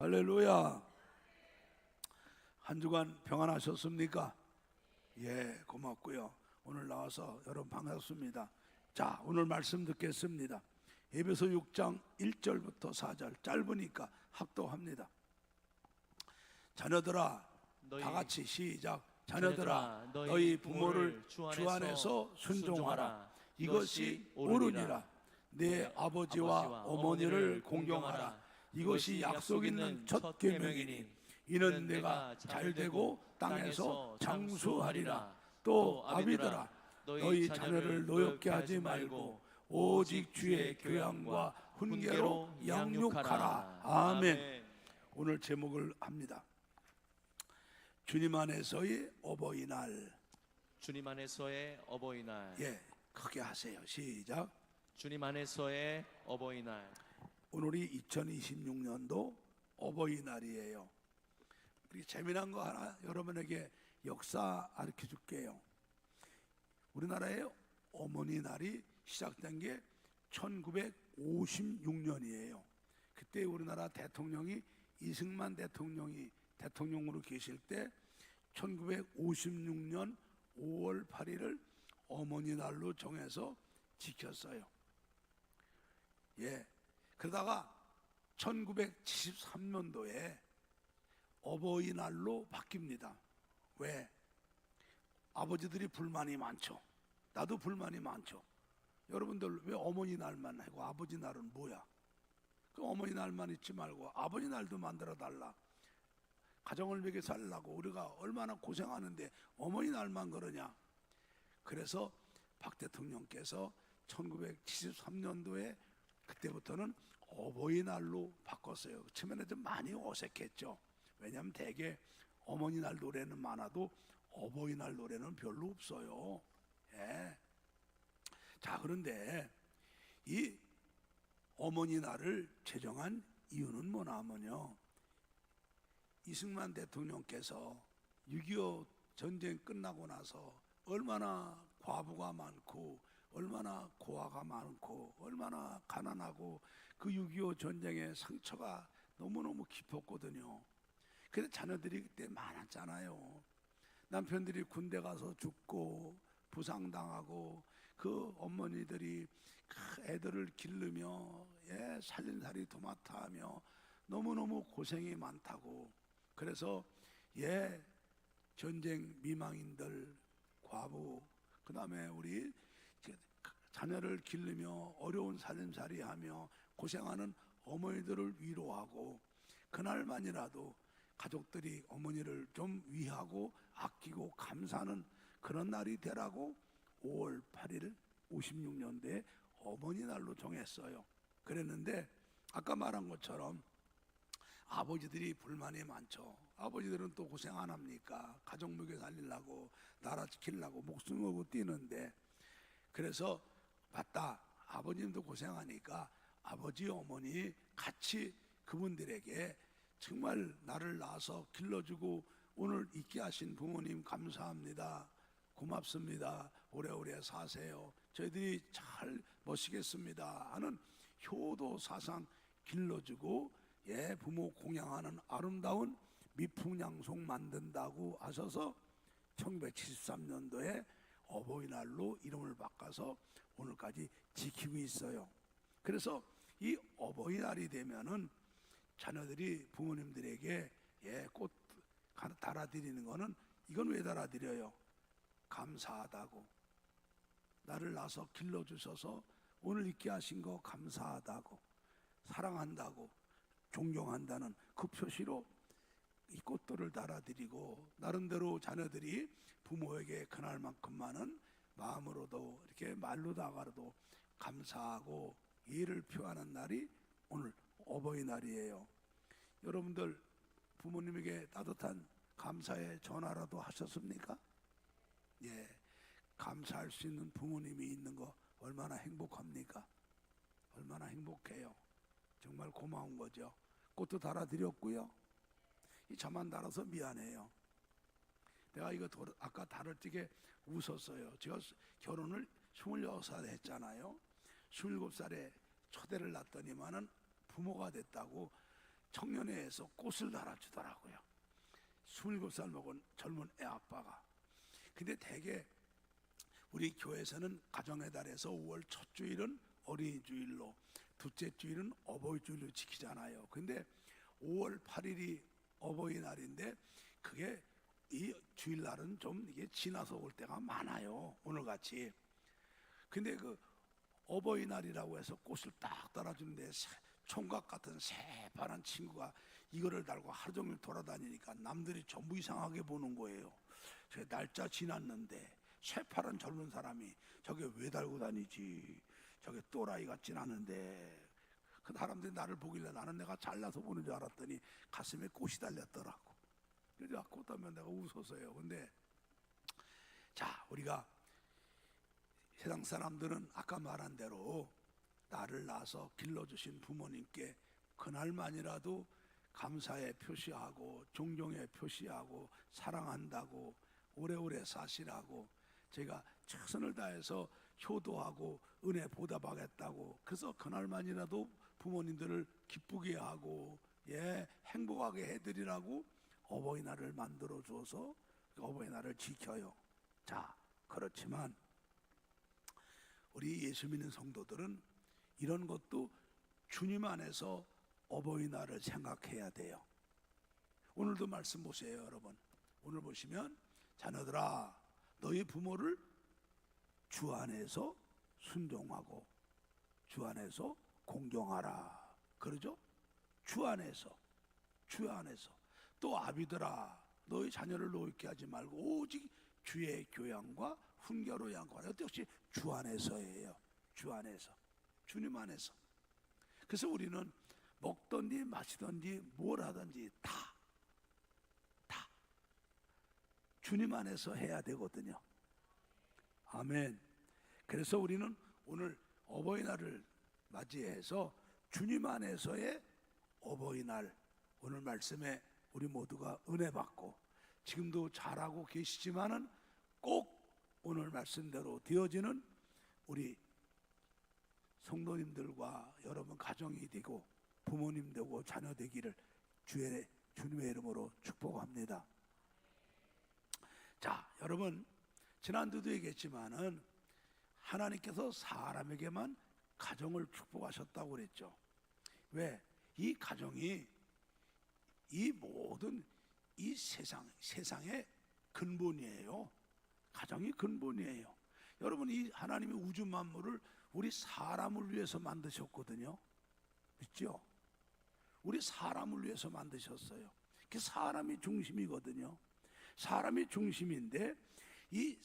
할렐루야. 한 주간 평안하셨습니까? 예, 고맙고요. 오늘 나와서 여러분 반갑습니다. 자, 오늘 말씀 듣겠습니다. 에베소 6장 1절부터 4절, 짧으니까 합독합니다. 자녀들아, 다 같이 시작. 자녀들아, 너희 부모를 주 안에서 순종하라. 이것이 옳으니라. 내 아버지와 어머니를 공경하라. 이것이 약속 있는 첫 계명이니 이는 내가 잘되고 땅에서 장수하리라. 또 아비들아, 너희 자녀를 노엽게 하지 말고 오직 주의 교양과 훈계로 양육하라. 아멘. 오늘 제목을 합니다. 주님 안에서의 어버이날. 주님 안에서의 어버이날. 예, 크게 하세요. 시작. 주님 안에서의 어버이날. 오늘이 2026년도 어버이날이에요. 우리 재미난 거 하나 여러분에게 역사 알려 줄게요. 우리나라의 어머니 날이 시작된 게 1956년이에요. 그때 우리나라 대통령이 이승만 대통령이 대통령으로 계실 때 1956년 5월 8일을 어머니 날로 정해서 지켰어요. 예. 그러다가 1973년도에 어버이날로 바뀝니다. 왜? 아버지들이 불만이 많죠. 나도 불만이 많죠. 여러분들 왜 어머니 날만 하고 아버지 날은 뭐야? 그 어머니 날만 있지 말고 아버지 날도 만들어 달라. 가정을 먹여 살라고 우리가 얼마나 고생하는데 어머니 날만 그러냐? 그래서 박 대통령께서 1973년도에 그때부터는 어버이날로 바꿨어요. 처음에는 좀 많이 어색했죠. 왜냐하면 대개 어머니날 노래는 많아도 어버이날 노래는 별로 없어요. 예. 자, 그런데 이 어머니날을 제정한 이유는 뭐냐면요, 이승만 대통령께서 6.25 전쟁 끝나고 나서 얼마나 과부가 많고 얼마나 고아가 많고 얼마나 가난하고 그 6.25 전쟁의 상처가 너무너무 깊었거든요. 그래서 자녀들이 그때 많았잖아요. 남편들이 군대 가서 죽고 부상당하고 그 어머니들이 그 애들을 기르며 살림살이 도맡아 하며 너무너무 고생이 많다고. 그래서 전쟁 미망인들, 과부, 그 다음에 우리 자녀를 기르며 어려운 살림살이 하며 고생하는 어머니들을 위로하고, 그날만이라도 가족들이 어머니를 좀 위하고 아끼고 감사하는 그런 날이 되라고 5월 8일 56년도에 어머니날로 정했어요. 그랬는데 아까 말한 것처럼 아버지들이 불만이 많죠. 아버지들은 또 고생 안 합니까? 가족 먹여 살리려고 나라 지키려고 목숨 걸고 뛰는데. 그래서 맞다, 아버님도 고생하니까 아버지 어머니 같이 그분들에게 정말 나를 낳아서 길러주고 오늘 있게 하신 부모님 감사합니다, 고맙습니다, 오래오래 사세요, 저희들이 잘 모시겠습니다 하는 효도 사상 길러주고 부모 공양하는 아름다운 미풍양송 만든다고 하셔서 1973년도에 어버이날로 이름을 바꿔서 오늘까지 지키고 있어요. 그래서 이 어버이날이 되면은 자녀들이 부모님들에게 꽃 달아드리는 거는, 이건 왜 달아드려요? 감사하다고, 나를 낳아서 길러주셔서 오늘 있게 하신 거 감사하다고, 사랑한다고, 존경한다는 그 표시로 이 꽃들을 달아드리고, 나름대로 자녀들이 부모에게 그날만큼만은 마음으로도 이렇게 말로다가도 감사하고 예의를 표하는 날이 오늘 어버이날이에요. 여러분들 부모님에게 따뜻한 감사의 전화라도 하셨습니까? 예, 감사할 수 있는 부모님이 있는 거 얼마나 행복합니까? 얼마나 행복해요. 정말 고마운 거죠. 꽃도 달아드렸고요. 이 저만 달아서 미안해요. 내가 이거 아까 다를 적에 웃었어요. 제가 결혼을 26살에 했잖아요. 27살에 초대를 놨더니만은 부모가 됐다고 청년회에서 꽃을 달아주더라고요. 27살 먹은 젊은 애 아빠가. 근데 대개 우리 교회에서는 가정의 달에서 5월 첫 주일은 어린이 주일로, 둘째 주일은 어버이 주일로 지키잖아요. 근데 5월 8일이 어버이날인데 그게 이 주일날은 좀 이게 지나서 올 때가 많아요. 오늘같이. 근데 그 어버이날이라고 해서 꽃을 딱 달아주는데 총각 같은 새파란 친구가 이거를 달고 하루 종일 돌아다니니까 남들이 전부 이상하게 보는 거예요. 저 날짜 지났는데 새파란 젊은 사람이 저게 왜 달고 다니지? 저게 또라이 같진 않은데. 그 사람들이 나를 보길래 나는 내가 잘나서 보는 줄 알았더니 가슴에 꽃이 달렸더라고. 그래서 꽃다면 내가 웃었어요. 근데 자, 우리가 세상 사람들은 아까 말한 대로 나를 낳아서 길러주신 부모님께 그날만이라도 감사의 표시하고 존경의 표시하고 사랑한다고 오래오래 사시라고 제가 최선을 다해서 효도하고 은혜 보답하겠다고, 그래서 그날만이라도 부모님들을 기쁘게 하고 행복하게 해드리라고 어버이날을 만들어 줘서 어버이날을 지켜요. 자, 그렇지만 우리 예수 믿는 성도들은 이런 것도 주님 안에서 어버이날을 생각해야 돼요. 오늘도 말씀 보세요, 여러분. 오늘 보시면 자녀들아 너희 부모를 주 안에서 순종하고 주 안에서 공경하라. 그러죠? 주 안에서. 또 아비들아 너희 자녀를 노엽게 하지 말고 오직 주의 교양과 훈계로 양육하라. 역시 주 안에서예요. 주 안에서. 주님 안에서. 그래서 우리는 먹든지 마시든지 뭘 하든지 다 주님 안에서 해야 되거든요. 아멘. 그래서 우리는 오늘 어버이날을 맞이해서 주님 안에서의 어버이날, 오늘 말씀에 우리 모두가 은혜 받고 지금도 잘하고 계시지만은 꼭 오늘 말씀대로 되어지는 우리 성도님들과 여러분 가정이 되고 부모님 되고 자녀 되기를 주님의 이름으로 축복합니다. 자, 여러분 지난주도 얘기했지만은 하나님께서 사람에게만 가정을 축복하셨다고 그랬죠. 왜? 이 가정이 이 모든 이 세상의 근본이에요. 가정이 근본이에요. 여러분 이 하나님이 우주 만물을 우리 사람을 위해서 만드셨거든요. 믿죠? 우리 사람을 위해서 만드셨어요. 그 사람이 중심이거든요. 사람이 중심인데 이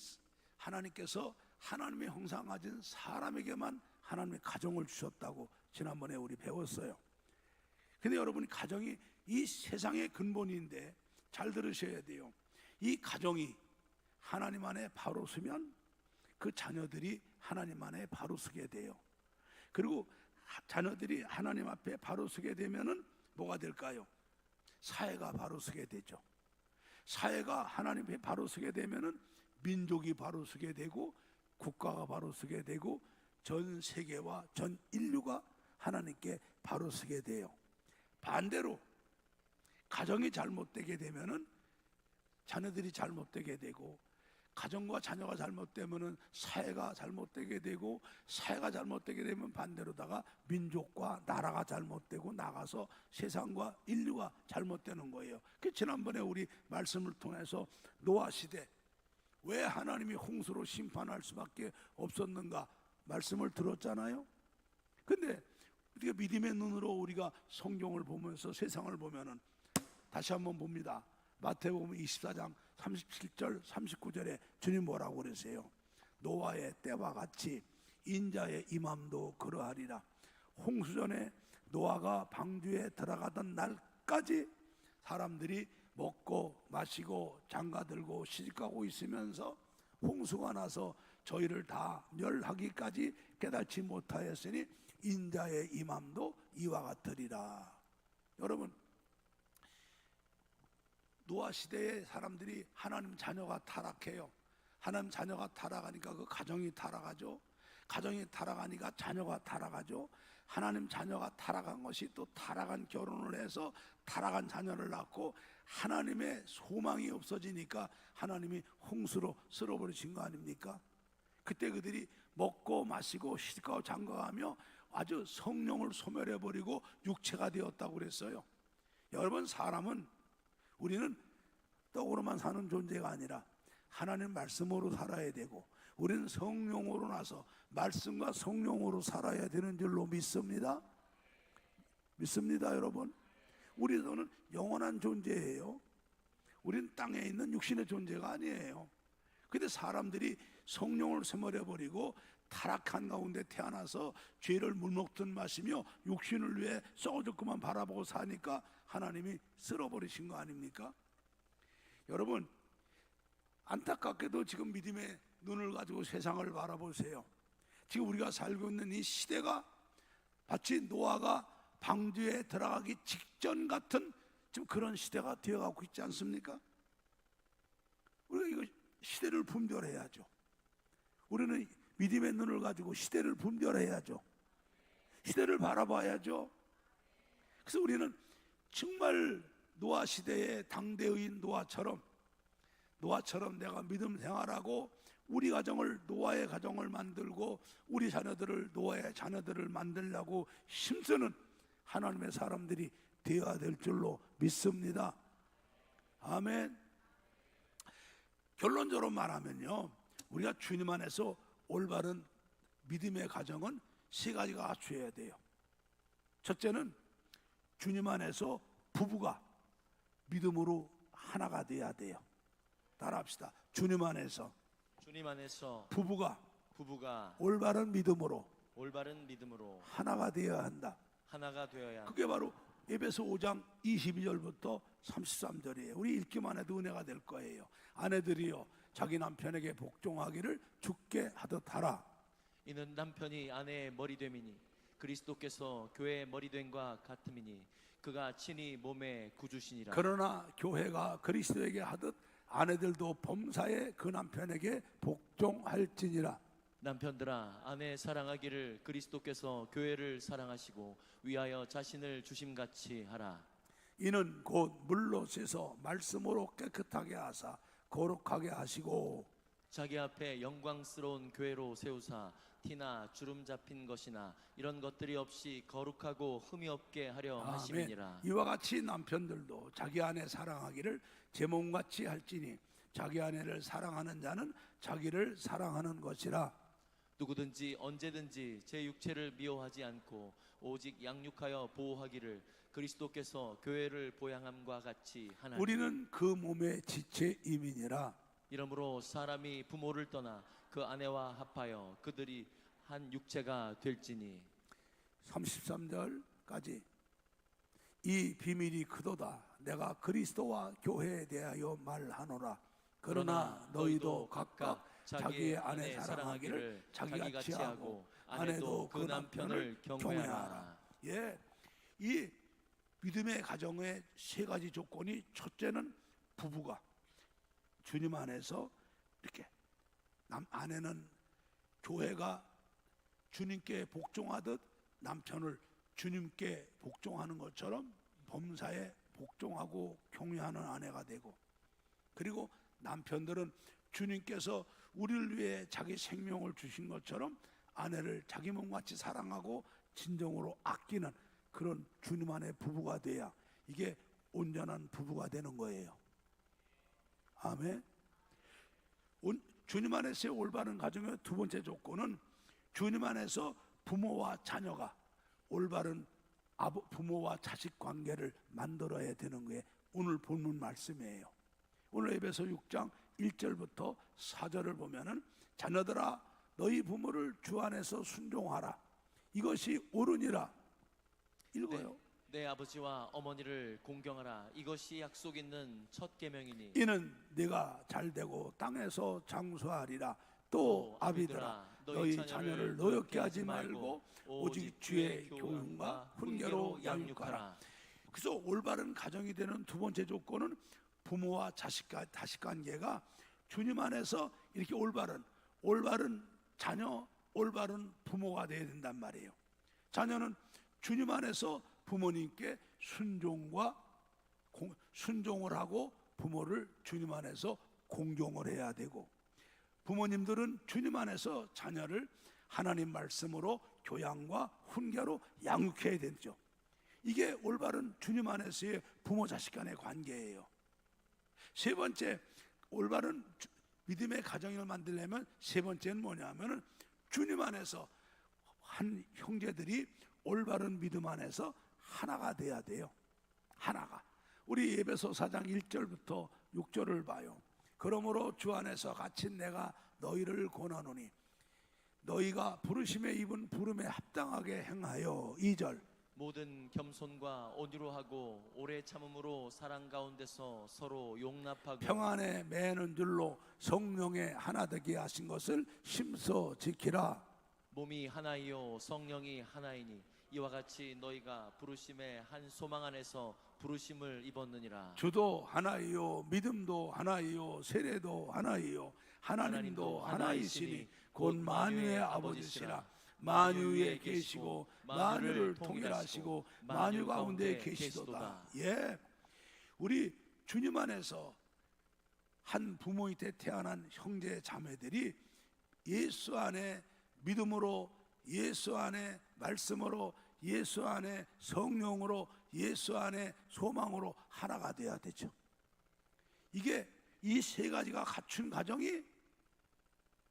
하나님께서 하나님의 형상 가진 사람에게만 하나님의 가정을 주셨다고 지난번에 우리 배웠어요. 근데 여러분 가정이 이 세상의 근본인데 잘 들으셔야 돼요. 이 가정이 하나님 안에 바로 서면 그 자녀들이 하나님 안에 바로 서게 돼요. 그리고 자녀들이 하나님 앞에 바로 서게 되면은 뭐가 될까요? 사회가 바로 서게 되죠. 사회가 하나님 앞에 바로 서게 되면은 민족이 바로 서게 되고 국가가 바로 서게 되고 전 세계와 전 인류가 하나님께 바로 서게 돼요. 반대로 가정이 잘못되게 되면은 자녀들이 잘못되게 되고 가정과 자녀가 잘못되면은 사회가 잘못되게 되고 사회가 잘못되게 되면 반대로다가 민족과 나라가 잘못되고 나가서 세상과 인류가 잘못되는 거예요. 그 지난번에 우리 말씀을 통해서 노아 시대 왜 하나님이 홍수로 심판할 수밖에 없었는가 말씀을 들었잖아요. 근데 우리가 믿음의 눈으로 우리가 성경을 보면서 세상을 보면은 다시 한번 봅니다. 마태복음 24장 37절 39절에 주님 뭐라고 그러세요? 노아의 때와 같이 인자의 임함도 그러하리라. 홍수전에 노아가 방주에 들어가던 날까지 사람들이 먹고 마시고 장가들고 시집가고 있으면서 홍수가 나서 저희를 다 멸하기까지 깨닫지 못하였으니 인자의 임함도 이와 같으리라. 여러분 노아 시대의 사람들이 하나님 자녀가 타락해요. 하나님 자녀가 타락하니까 그 가정이 타락하죠. 가정이 타락하니까 자녀가 타락하죠. 하나님 자녀가 타락한 것이 또 타락한 결혼을 해서 타락한 자녀를 낳고 하나님의 소망이 없어지니까 하나님이 홍수로 쓸어버리신 거 아닙니까? 그때 그들이 먹고 마시고 시집가고 장가가며 아주 성령을 소멸해버리고 육체가 되었다고 그랬어요. 여러분, 사람은, 우리는 떡으로만 사는 존재가 아니라 하나님 말씀으로 살아야 되고 우리는 성령으로 나서 말씀과 성령으로 살아야 되는 줄로 믿습니다. 믿습니다, 여러분. 우리는 영원한 존재예요. 우리는 땅에 있는 육신의 존재가 아니에요. 근데 사람들이 성령을 소멸해버리고 타락한 가운데 태어나서 죄를 물먹듯 마시며 육신을 위해 썩어질 것만 바라보고 사니까 하나님이 쓸어버리신 거 아닙니까? 여러분, 안타깝게도 지금 믿음의 눈을 가지고 세상을 바라보세요. 지금 우리가 살고 있는 이 시대가 마치 노아가 방주에 들어가기 직전 같은 지금 그런 시대가 되어가고 있지 않습니까? 우리가 이거 시대를 분별해야죠. 우리는 믿음의 눈을 가지고 시대를 분별해야죠. 시대를 바라봐야죠. 그래서 우리는 정말 노아 시대의 당대의인 노아처럼 내가 믿음 생활하고 우리 가정을, 노아의 가정을 만들고 우리 자녀들을, 노아의 자녀들을 만들려고 힘쓰는 하나님의 사람들이 되어야 될 줄로 믿습니다. 아멘. 결론적으로 말하면요, 우리가 주님 안에서 올바른 믿음의 가정은 세 가지가 갖춰야 돼요. 첫째는 주님 안에서 부부가 믿음으로 하나가 돼야 돼요. 따라합시다. 주님 안에서 부부가 올바른 믿음으로 하나가 되어야 한다. 그게 바로 에베소 5장 22절부터 33절이에요. 우리 읽기만 해도 은혜가 될 거예요. 아내들이여 자기 남편에게 복종하기를 주께 하듯 하라. 이는 남편이 아내의 머리됨이니 그리스도께서 교회의 머리됨과 같음이니 그가 친히 몸의 구주시니라. 그러나 교회가 그리스도에게 하듯 아내들도 범사에 그 남편에게 복종할지니라. 남편들아, 아내 사랑하기를 그리스도께서 교회를 사랑하시고 위하여 자신을 주심같이 하라. 이는 곧 물로 씻어 말씀으로 깨끗하게 하사 거룩하게 하시고 자기 앞에 영광스러운 교회로 세우사 티나 주름 잡힌 것이나 이런 것들이 없이 거룩하고 흠이 없게 하려 하심이니라. 이와 같이 남편들도 자기 아내 사랑하기를 제 몸같이 할지니 자기 아내를 사랑하는 자는 자기를 사랑하는 것이라. 누구든지 언제든지 제 육체를 미워하지 않고 오직 양육하여 보호하기를 그리스도께서 교회를 보양함과 같이 하나니. 우리는 그 몸의 지체임이니라. 이러므로 사람이 부모를 떠나 그 아내와 합하여 그들이 한 육체가 될지니. 33절까지 이 비밀이 크도다. 내가 그리스도와 교회에 대하여 말하노라. 그러나 너희도 각각 자기의 아내 사랑하기를 자기같이 하고 아내도 그 남편을 경외하라. 예, 이 믿음의 가정의 세 가지 조건이, 첫째는 부부가 주님 안에서 이렇게, 아내는 교회가 주님께 복종하듯 남편을 주님께 복종하는 것처럼 범사에 복종하고 경외하는 아내가 되고, 그리고 남편들은 주님께서 우리를 위해 자기 생명을 주신 것처럼 아내를 자기 몸같이 사랑하고 진정으로 아끼는 그런 주님 안의 부부가 돼야 이게 온전한 부부가 되는 거예요. 아멘. 주님 안에서의 올바른 가정의 두 번째 조건은 주님 안에서 부모와 자녀가 올바른 부모와 자식 관계를 만들어야 되는 게 오늘 본문 말씀이에요. 오늘 에베소 6장 1절부터 4절을 보면은 자녀들아 너희 부모를 주 안에서 순종하라. 이것이 옳으니라. 읽어요. 내 아버지와 어머니를 공경하라. 이것이 약속 있는 첫 계명이니 이는 네가 잘되고 땅에서 장수하리라. 또 아비들아 너희 자녀를 노엽게 하지 말고 오직 주의 교훈과 훈계로 양육하라. 그래서 올바른 가정이 되는 두 번째 조건은 부모와 자식 관계가 주님 안에서 이렇게 올바른 자녀, 올바른 부모가 되어야 된단 말이에요. 자녀는 주님 안에서 부모님께 순종을 하고 부모를 주님 안에서 공경을 해야 되고, 부모님들은 주님 안에서 자녀를 하나님 말씀으로 교양과 훈계로 양육해야 되죠. 이게 올바른 주님 안에서의 부모 자식 간의 관계예요. 세 번째, 올바른 믿음의 가정을 만들려면 세 번째는 뭐냐면은 주님 안에서 한 형제들이 올바른 믿음 안에서 하나가 돼야 돼요. 하나가. 우리 에베소 4장 1절부터 6절을 봐요. 그러므로 주 안에서 갇힌 내가 너희를 권하노니 너희가 부르심에 입은 부름에 합당하게 행하여. 2절, 모든 겸손과 온유로 하고 오래 참음으로 사랑 가운데서 서로 용납하고 평안에 매는 줄로 성령의 하나 되게 하신 것을 힘써 지키라. 몸이 하나이요 성령이 하나이니 이와 같이 너희가 부르심의 한 소망 안에서 부르심을 입었느니라. 주도 하나이요 믿음도 하나이요 세례도 하나이요 하나님도 하나이시니 곧 만유의 아버지시라. 만유 위에 계시고 만유를 통일하시고 만유 가운데 계시도다. 예, 우리 주님 안에서 한 부모 밑에 태어난 형제 자매들이 예수 안에 믿음으로, 예수 안에 말씀으로, 예수 안에 성령으로, 예수 안에 소망으로 하나가 되어야 되죠. 이게 이 세 가지가 갖춘 가정이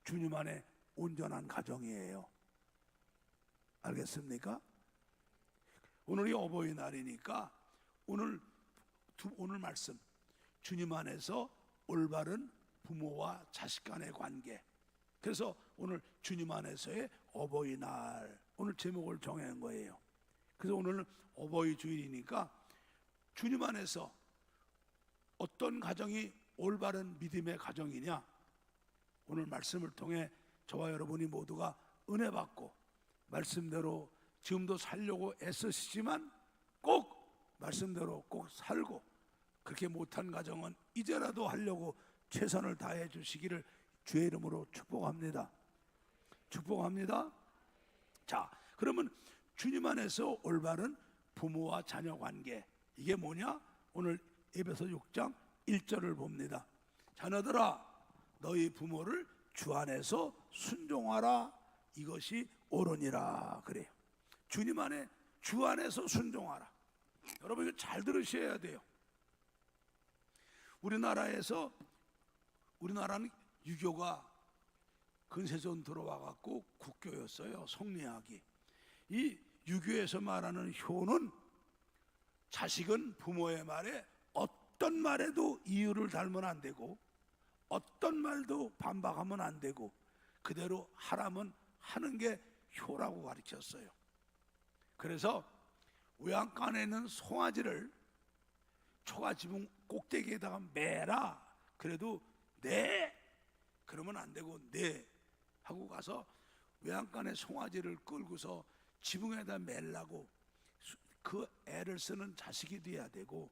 주님 안에 온전한 가정이에요. 알겠습니까? 오늘이 어버이날이니까 오늘 말씀, 주님 안에서 올바른 부모와 자식 간의 관계. 그래서 오늘 주님 안에서의 어버이날, 오늘 제목을 정한 거예요. 그래서 오늘은 어버이 주일이니까 주님 안에서 어떤 가정이 올바른 믿음의 가정이냐, 오늘 말씀을 통해 저와 여러분이 모두가 은혜 받고 말씀대로 지금도 살려고 애쓰시지만 꼭 말씀대로 꼭 살고, 그렇게 못한 가정은 이제라도 하려고 최선을 다해 주시기를 주의 이름으로 축복합니다. 축복합니다. 자, 그러면 주님 안에서 올바른 부모와 자녀 관계, 이게 뭐냐? 오늘 에베소 6장 1절을 봅니다. 자녀들아 너희 부모를 주 안에서 순종하라. 이것이 옳으니라. 그래요. 주님 안에, 주 안에서 순종하라. 여러분 이거 잘 들으셔야 돼요. 우리나라는 유교가 근세전 들어와 갖고 국교였어요. 성리학이. 이 유교에서 말하는 효는 자식은 부모의 말에 어떤 말에도 이유를 달면 안 되고 어떤 말도 반박하면 안 되고 그대로 하라면 하는 게 효라고 가르쳤어요. 그래서 외양간에 있는 송아지를 초가지붕 꼭대기에다가 매라. 그래도 네 그러면 안 되고 네 하고 가서 외양간에 송아지를 끌고서 지붕에다 매려고 그 애를 쓰는 자식이 돼야 되고,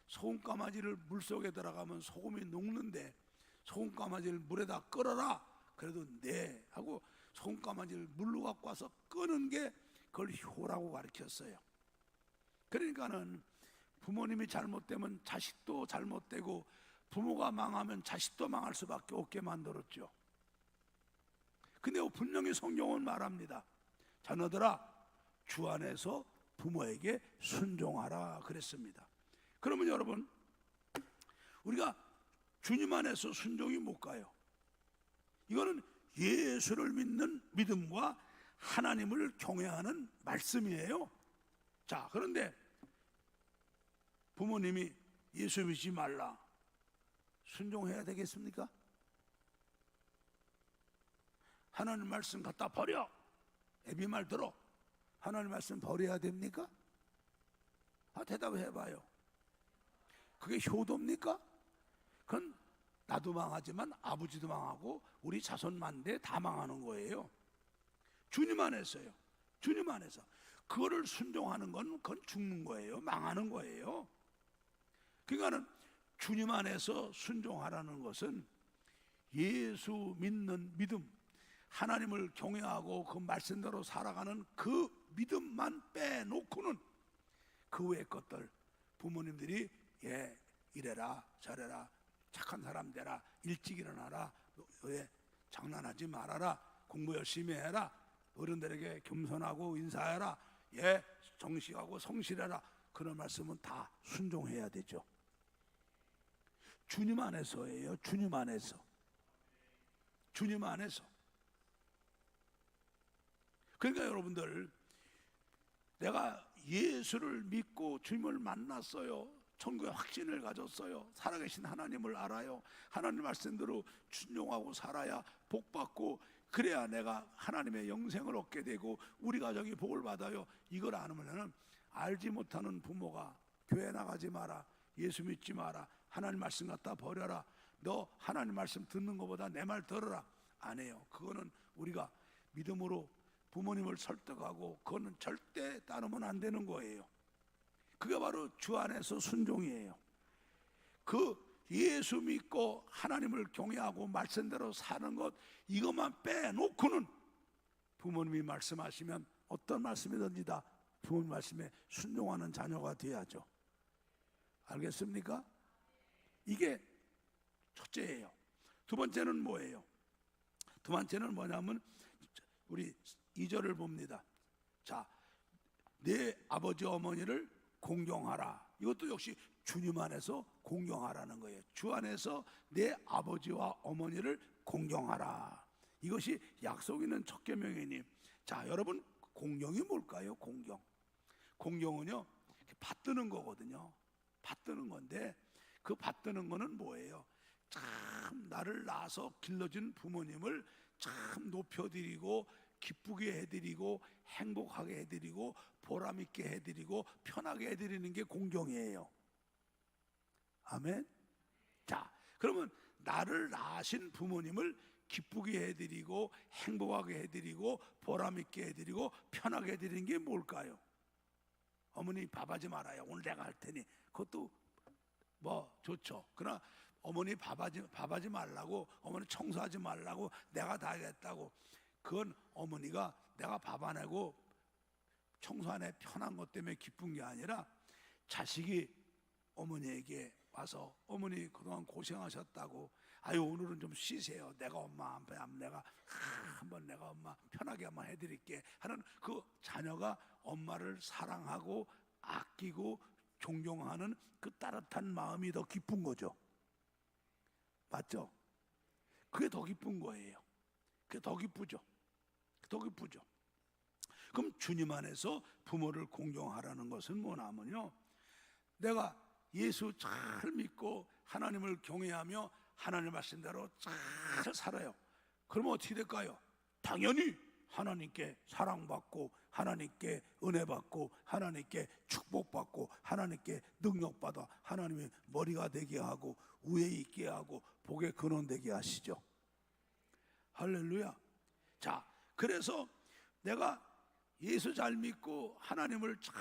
소금까마지를 물속에 들어가면 소금이 녹는데 소금까마지를 물에다 끓어라. 그래도 네 하고 소금까마지를 물로 갖고 와서 끄는 게 그걸 효라고 가르쳤어요. 그러니까는 부모님이 잘못되면 자식도 잘못되고 부모가 망하면 자식도 망할 수밖에 없게 만들었죠. 근데 분명히 성경은 말합니다. 자녀들아 주 안에서 부모에게 순종하라 그랬습니다. 그러면 여러분, 우리가 주님 안에서 순종이 못 가요. 이거는 예수를 믿는 믿음과 하나님을 경외하는 말씀이에요. 자, 그런데 부모님이 예수 믿지 말라, 순종해야 되겠습니까? 하나님 말씀 갖다 버려. 애비 말 들어. 하나님 말씀 버려야 됩니까? 대답해봐요. 그게 효도입니까? 그건 나도 망하지만 아버지도 망하고 우리 자손 만대 다 망하는 거예요. 주님 안에서요. 주님 안에서 그거를 순종하는 건 그건 죽는 거예요. 망하는 거예요. 그러니까는 주님 안에서 순종하라는 것은 예수 믿는 믿음, 하나님을 경외하고 그 말씀대로 살아가는 그 믿음만 빼놓고는 그 외의 것들 부모님들이 이래라 저래라 착한 사람 되라 일찍 일어나라 장난하지 말아라 공부 열심히 해라 어른들에게 겸손하고 인사해라 정식하고 성실해라 그런 말씀은 다 순종해야 되죠. 주님 안에서예요. 주님 안에서. 주님 안에서. 그러니까 여러분들 내가 예수를 믿고 주님을 만났어요. 천국의 확신을 가졌어요. 살아계신 하나님을 알아요. 하나님 말씀대로 순종하고 살아야 복받고 그래야 내가 하나님의 영생을 얻게 되고 우리 가정이 복을 받아요. 이걸 안으면 알지 못하는 부모가 교회 나가지 마라 예수 믿지 마라 하나님 말씀 갖다 버려라 너 하나님 말씀 듣는 것보다 내 말 들어라 안 해요. 그거는 우리가 믿음으로 부모님을 설득하고 그거는 절대 따르면 안 되는 거예요. 그게 바로 주 안에서 순종이에요. 그 예수 믿고 하나님을 경외하고 말씀대로 사는 것 이것만 빼놓고는 부모님이 말씀하시면 어떤 말씀이든지 다 부모님 말씀에 순종하는 자녀가 돼야죠. 알겠습니까? 이게 첫째예요. 두 번째는 뭐예요? 두 번째는 뭐냐면 우리 2절을 봅니다. 자, 내 아버지 어머니를 공경하라. 이것도 역시 주님 안에서 공경하라는 거예요. 주 안에서 내 아버지와 어머니를 공경하라. 이것이 약속 있는 첫 계명이니. 자, 여러분 공경이 뭘까요? 공경은요 받드는 거거든요. 받드는 건데 그 받드는 거는 뭐예요? 참 나를 낳아서 길러준 부모님을 참 높여드리고 기쁘게 해드리고 행복하게 해드리고 보람있게 해드리고 편하게 해드리는 게 공경이에요. 아멘. 자, 그러면 나를 낳으신 부모님을 기쁘게 해드리고 행복하게 해드리고 보람있게 해드리고 편하게 해드리는 게 뭘까요? 어머니 밥하지 말아요. 오늘 내가 할 테니. 그것도 뭐 좋죠. 그러나 어머니 밥하지 말라고 어머니 청소하지 말라고 내가 다 하겠다고 그건 어머니가 내가 밥 안 하고 청소 안 해 편한 것 때문에 기쁜 게 아니라 자식이 어머니에게 와서 어머니 그동안 고생하셨다고 아유 오늘은 좀 쉬세요. 내가 엄마 한번 내가 엄마 편하게 한번 해드릴게 하는 그 자녀가 엄마를 사랑하고 아끼고 존경하는 그 따뜻한 마음이 더 기쁜 거죠. 맞죠? 그게 더 기쁜 거예요. 그게 더 기쁘죠. 더 기쁘죠. 그럼 주님 안에서 부모를 공경하라는 것은 뭐냐면요, 내가 예수 잘 믿고 하나님을 경외하며 하나님 말씀대로 잘 살아요. 그러면 어떻게 될까요? 당연히 하나님께 사랑받고 하나님께 은혜받고 하나님께 축복받고 하나님께 능력받아 하나님의 머리가 되게 하고 위에 있게 하고 복의 근원 되게 하시죠. 할렐루야. 자, 그래서 내가 예수 잘 믿고 하나님을 참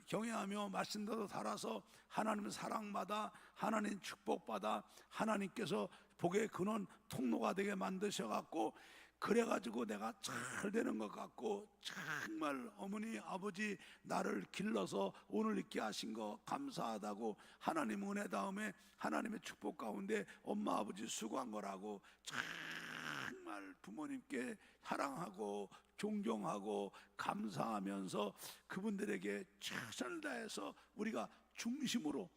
경외하며 말씀대로 살아서 하나님 사랑받아 하나님 축복받아 하나님께서 복의 근원 통로가 되게 만드셔갖고 그래가지고 내가 잘 되는 것 같고 정말 어머니 아버지 나를 길러서 오늘 있게 하신 거 감사하다고 하나님 은혜 다음에 하나님의 축복 가운데 엄마 아버지 수고한 거라고 정말 부모님께 사랑하고 존경하고 감사하면서 그분들에게 최선을 다해서 우리가 중심으로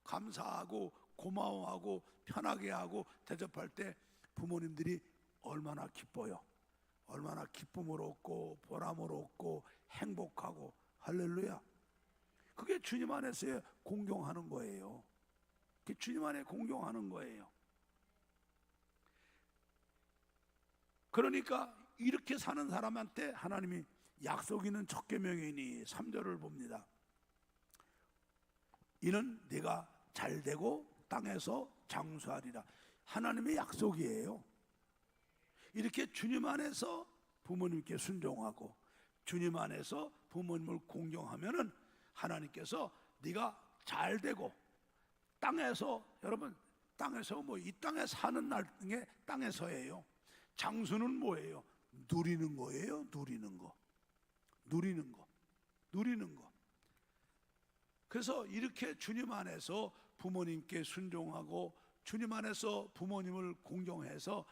감사하고 고마워하고 편하게 하고 대접할 때 부모님들이 얼마나 기뻐요. 얼마나 기쁨을 얻고 보람을 얻고 행복하고 할렐루야. 그게 주님 안에서의 공경하는 거예요. 그게 주님 안에 공경하는 거예요. 그러니까 이렇게 사는 사람한테 하나님이 약속 있는 첫 계명이니 3절을 봅니다. 이는 네가 잘되고 땅에서 장수하리라. 하나님의 약속이에요. 이렇게 주님 안에서 부모님께 순종하고 주님 안에서 부모님을 공경하면은 하나님께서 네가 잘되고 땅에서 여러분 땅에서 뭐 이 땅에 사는 게 땅에서예요. 장수는 뭐예요? 누리는 거예요. 누리는 거. 누리는 거, 누리는 거. 그래서 이렇게 주님 안에서 부모님께 순종하고 주님 안에서 부모님을 공경해서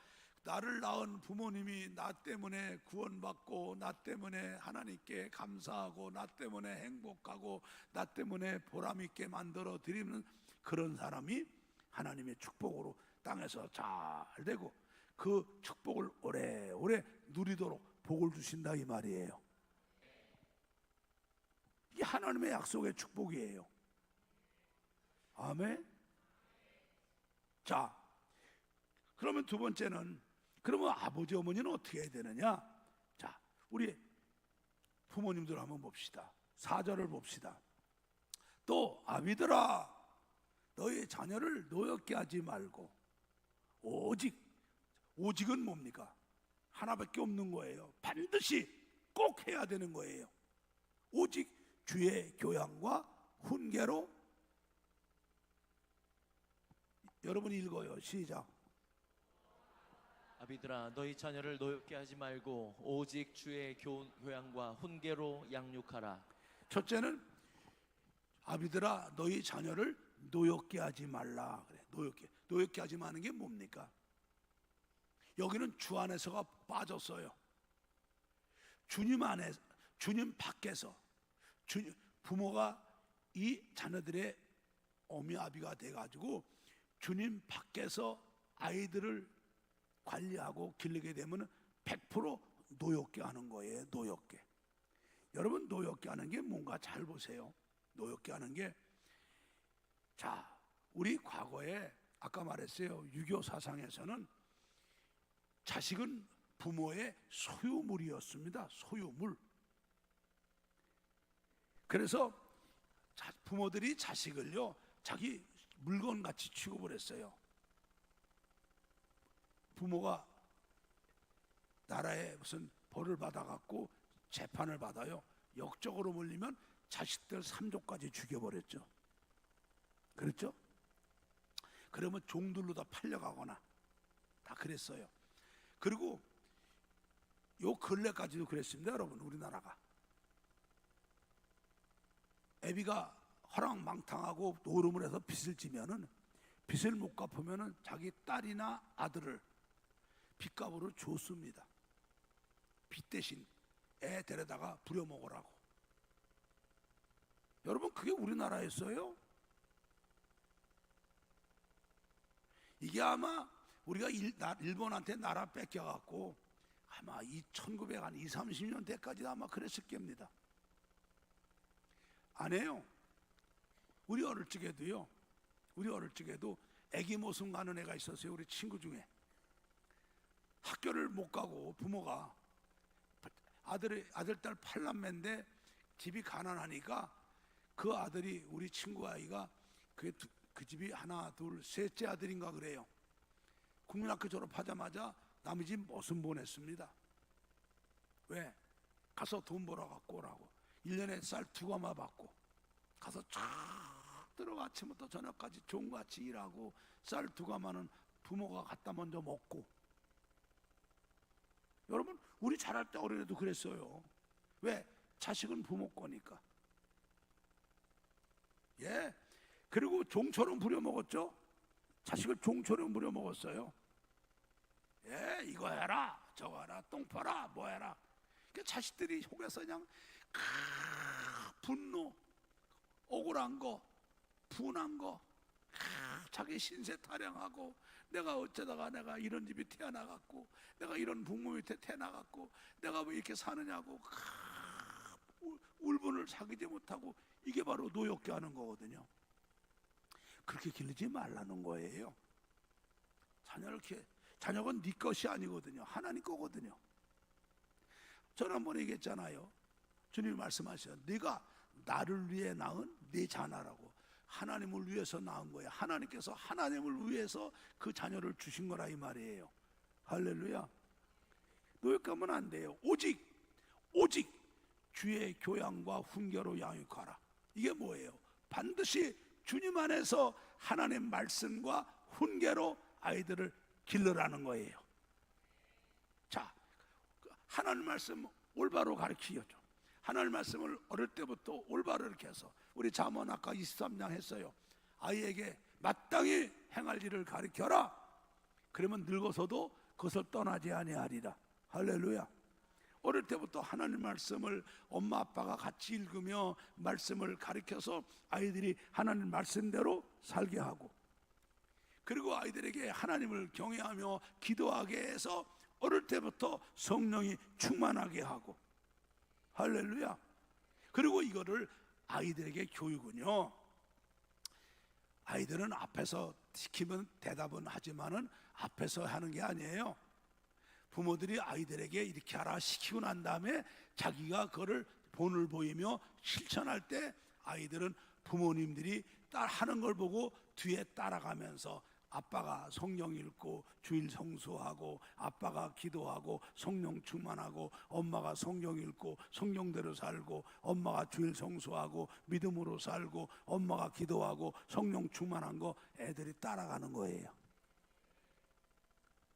나를 낳은 부모님이 나 때문에 구원받고 나 때문에 하나님께 감사하고 나 때문에 행복하고 나 때문에 보람있게 만들어 드리는 그런 사람이 하나님의 축복으로 땅에서 잘 되고 그 축복을 오래오래 누리도록 복을 주신다 이 말이에요. 이게 하나님의 약속의 축복이에요. 아멘. 자, 그러면 두 번째는, 그러면 아버지 어머니는 어떻게 해야 되느냐? 자, 우리 부모님들 한번 봅시다. 4절을 봅시다. 또 아비들아 너희 자녀를 노엽게 하지 말고 오직은 뭡니까? 하나밖에 없는 거예요. 반드시 꼭 해야 되는 거예요. 오직 주의 교양과 훈계로. 여러분 읽어요. 시작. 아비들아 너희 자녀를 노엽게 하지 말고 오직 주의 교양과 훈계로 양육하라. 첫째는 아비들아 너희 자녀를 노엽게 하지 말라 그래. 노엽게 하지 마는 게 뭡니까? 여기는 주 안에서가 빠졌어요. 주님 안에, 주님 밖에서 부모가 이 자녀들의 어미아비가 돼가지고 주님 밖에서 아이들을 관리하고 기르게 되면 100% 노엽게 하는 거예요. 노엽게. 여러분 노엽게 하는 게 뭔가 잘 보세요. 노엽게 하는 게, 자, 우리 과거에 아까 말했어요. 유교 사상에서는 자식은 부모의 소유물이었습니다. 소유물. 그래서 부모들이 자식을요 자기 물건같이 취급을 했어요. 부모가 나라에 무슨 벌을 받아갖고 재판을 받아요. 역적으로 몰리면 자식들 3족까지 죽여버렸죠. 그렇죠? 그러면 종들로 다 팔려가거나 다 그랬어요. 그리고 요 근래까지도 그랬습니다. 여러분 우리나라가 애비가 허랑망탕하고 노름을 해서 빚을 지면은 빚을 못 갚으면은 자기 딸이나 아들을 빚값으로 줬습니다. 빚 대신 애 데려다가 부려먹으라고. 여러분 그게 우리나라였어요. 이게 아마 우리가 일본한테 나라 뺏겨갖고 아마 1920, 30년대까지 아마 그랬을 겁니다. 안 해요. 우리 어릴 적에도 애기 모습 가는 애가 있었어요. 우리 친구 중에. 학교를 못 가고 부모가 아들 딸 8남매인데 집이 가난하니까 그 아들이, 우리 친구 아이가 그 집이 하나 둘 셋째 아들인가 그래요. 국민학교 졸업하자마자 남의 집 모습 보냈습니다. 왜? 가서 돈 벌어 갖고 오라고. 1년에 쌀 2가마 받고 가서 쫙 들어가 아침부터 저녁까지 종같이 일하고 쌀 2가마는 부모가 갖다 먼저 먹고. 여러분 우리 자랄 때 어린애도 그랬어요. 왜? 자식은 부모 거니까. 예. 그리고 종처럼 부려먹었죠. 자식을 종처럼 부려먹었어요. 예, 이거 해라 저거 해라 똥 퍼라 뭐 해라. 그 자식들이 속에서 그냥 분노, 억울한 거, 분한 거, 자기 신세 타령하고 내가 어쩌다가 내가 이런 집이 태어나갖고 내가 이런 부모 밑에 태어나갖고 내가 왜 이렇게 사느냐고 울분을 사귀지 못하고. 이게 바로 노엽게 하는 거거든요. 그렇게 기르지 말라는 거예요. 자녀가 네 것이 아니거든요. 하나님 거거든요. 저는 한번 얘기했잖아요. 주님이 말씀하셔요. 네가 나를 위해 낳은 네 자녀라고. 하나님을 위해서 낳은 거예요. 하나님께서 하나님을 위해서 그 자녀를 주신 거라 이 말이에요. 할렐루야. 노엽게 하면 안 돼요. 오직 주의 교양과 훈계로 양육하라. 이게 뭐예요? 반드시 주님 안에서 하나님 말씀과 훈계로 아이들을 길러라는 거예요. 자, 하나님 말씀 올바로 가르치죠. 하나님 말씀을 어릴 때부터 올바로 이렇게 해서, 우리 잠언 아까 23장 했어요. 아이에게 마땅히 행할 일을 가르쳐라. 그러면 늙어서도 그것을 떠나지 아니하리라. 할렐루야. 어릴 때부터 하나님 말씀을 엄마 아빠가 같이 읽으며 말씀을 가르쳐서 아이들이 하나님 말씀대로 살게 하고, 그리고 아이들에게 하나님을 경외하며 기도하게 해서 어릴 때부터 성령이 충만하게 하고, 할렐루야. 그리고 이거를 아이들에게 교육은요, 아이들은 앞에서 시키면 대답은 하지만은 앞에서 하는 게 아니에요. 부모들이 아이들에게 이렇게 하라 시키고 난 다음에 자기가 그거를 본을 보이며 실천할 때 아이들은 부모님들이 하는 걸 보고 뒤에 따라가면서 아빠가 성경 읽고 주일 성수하고, 아빠가 기도하고 성령 충만하고, 엄마가 성경 읽고 성경대로 살고, 엄마가 주일 성수하고 믿음으로 살고, 엄마가 기도하고 성령 충만한 거 애들이 따라가는 거예요.